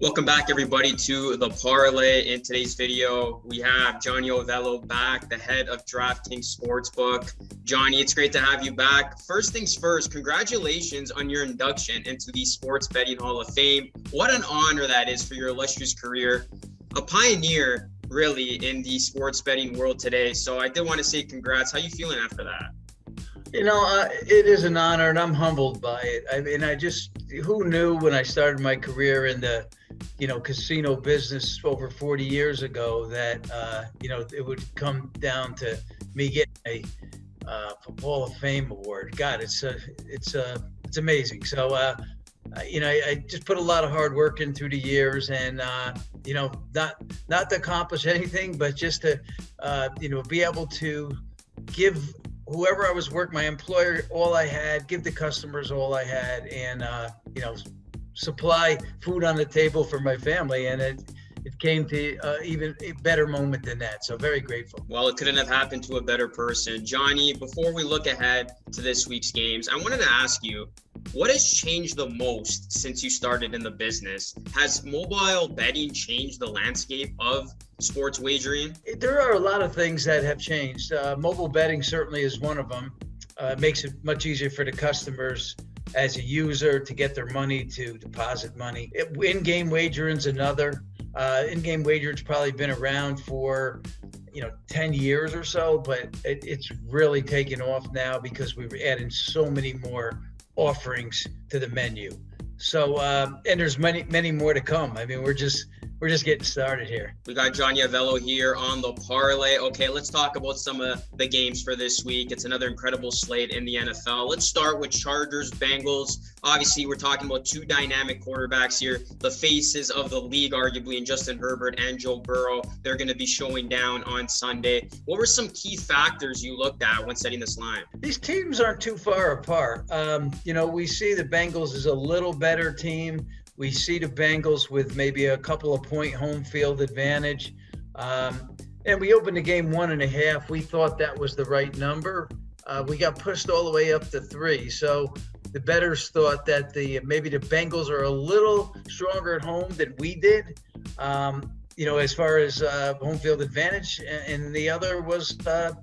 Welcome back, everybody, to the parlay. In today's video, we have Johnny Avello back, the head of DraftKings Sportsbook. Johnny, it's great to have you back. First things first, congratulations on your induction into the Sports Betting Hall of Fame. What an honor that is for your illustrious career. A pioneer, really, in the sports betting world today. So I did want to say congrats. How you feeling after that? It is an honor, and I'm humbled by it. I mean, who knew when I started my career in the, casino business over 40 years ago that, it would come down to me getting a Hall of Fame award. God, it's amazing. So, I just put a lot of hard work in through the years, and not to accomplish anything, but just to be able to give whoever I was working, my employer, all I had, give the customers all I had, and supply food on the table for my family. And it came to even a better moment than that. So very grateful. Well, it couldn't have happened to a better person. Johnny, before we look ahead to this week's games, I wanted to ask you, what has changed the most since you started in the business? Has mobile betting changed the landscape of sports wagering? There are a lot of things that have changed. Mobile betting certainly is one of them. It makes it much easier for the customers as a user to get their money, to deposit money. In-game wagering is another. In-game wagering's probably been around for 10 years or so, but it's really taken off now because we've added so many more offerings to the menu. So and there's many more to come. I mean, we're just getting started here. We got Johnny Avello here on the parlay. Okay, let's talk about some of the games for this week. It's another incredible slate in the NFL. Let's start with Chargers, Bengals. Obviously, we're talking about two dynamic quarterbacks here, the faces of the league, arguably, in Justin Herbert and Joe Burrow. They're going to be showing down on Sunday. What were some key factors you looked at when setting this line? These teams aren't too far apart. We see the Bengals as a little better team. We see the Bengals with maybe a couple of point home field advantage. And we opened the game 1.5. We thought that was the right number. We got pushed all the way up to 3. So the bettors thought that maybe the Bengals are a little stronger at home than we did, as far as home field advantage. And the other was that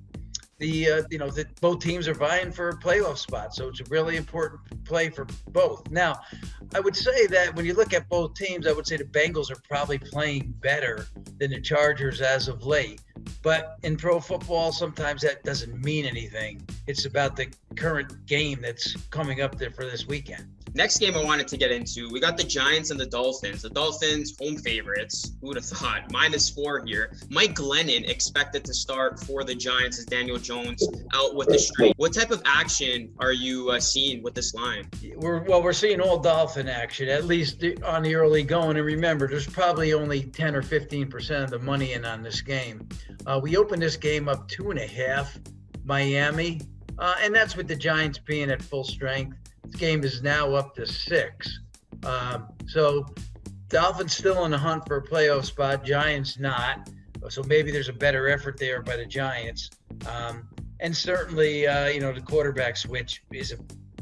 both teams are vying for a playoff spot. So it's a really important play for both. Now, I would say that when you look at both teams, I would say the Bengals are probably playing better than the Chargers as of late. But in pro football, sometimes that doesn't mean anything. It's about the current game that's coming up there for this weekend. Next game I wanted to get into, we got the Giants and the Dolphins. The Dolphins, home favorites. Who would have thought? -4 here. Mike Glennon expected to start for the Giants as Daniel Jones out with the strain. What type of action are you seeing with this line? We're seeing all Dolphin action, at least on the early going. And remember, there's probably only 10 or 15% of the money in on this game. We opened this game up 2.5, Miami, and that's with the Giants being at full strength. This game is now up to 6. So Dolphins still in the hunt for a playoff spot. Giants not. So maybe there's a better effort there by the Giants. And certainly, the quarterback switch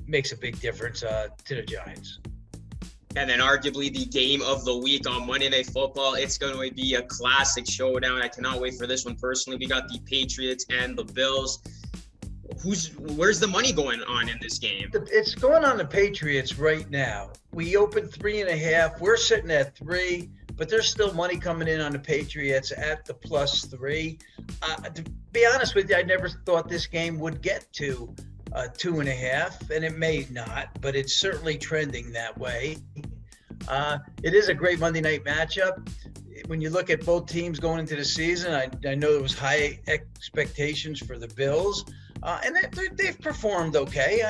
makes a big difference to the Giants. And then arguably the game of the week on Monday Night Football. It's going to be a classic showdown. I cannot wait for this one personally. We got the Patriots and the Bills. Where's the money going on in this game? It's going on the Patriots right now. We opened 3.5. We're sitting at 3, but there's still money coming in on the Patriots at the +3. To be honest with you, I never thought this game would get to 2.5, and it may not, but it's certainly trending that way. It is a great Monday night matchup. When you look at both teams going into the season, I know there was high expectations for the Bills. And they've performed okay.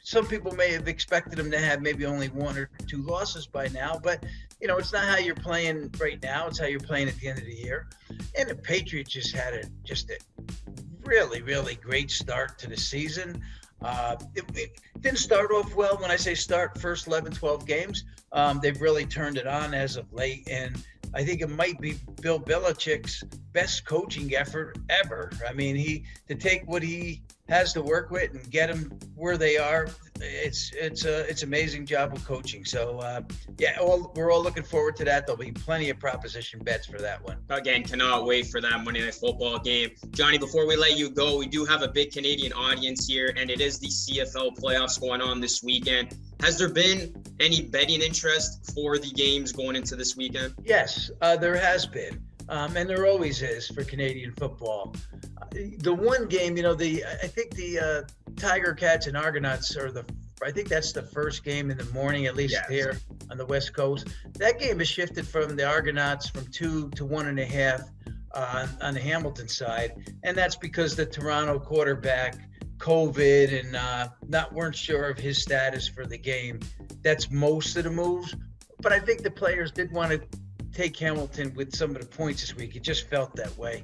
Some people may have expected them to have maybe only 1 or 2 losses by now, but it's not how you're playing right now. It's how you're playing at the end of the year. And the Patriots just had a really, really great start to the season. It didn't start off well. When I say start, first 11, 12 games, they've really turned it on as of late. And I think it might be Bill Belichick's best coaching effort ever. I mean, to take what he has to work with and get them where they are. It's amazing job of coaching. So we're all looking forward to that. There'll be plenty of proposition bets for that one. Again, cannot wait for that Monday Night Football game. Johnny, before we let you go, we do have a big Canadian audience here, and it is the CFL Playoffs going on this weekend. Has there been any betting interest for the games going into this weekend? Yes, there has been, and there always is for Canadian football. The one game, I think the Tiger Cats and Argonauts I think that's the first game in the morning, at least here on the West Coast. That game has shifted from the Argonauts from 2 to 1.5 on the Hamilton side, and that's because the Toronto quarterback, COVID, and weren't sure of his status for the game. That's most of the moves, but I think the players did want to take Hamilton with some of the points this week. It just felt that way.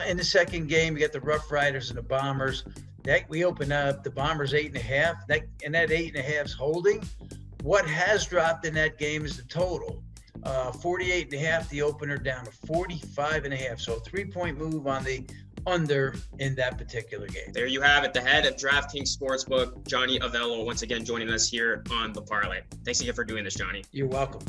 In the second game, you got the Rough Riders and the Bombers. We opened up the Bombers 8.5, and that 8.5's holding. What has dropped in that game is the total. 48.5, the opener, down to 45.5. So a 3-point move on the under in that particular game. There you have it. The head of DraftKings Sportsbook, Johnny Avello, once again joining us here on The Parlay. Thanks again for doing this, Johnny. You're welcome.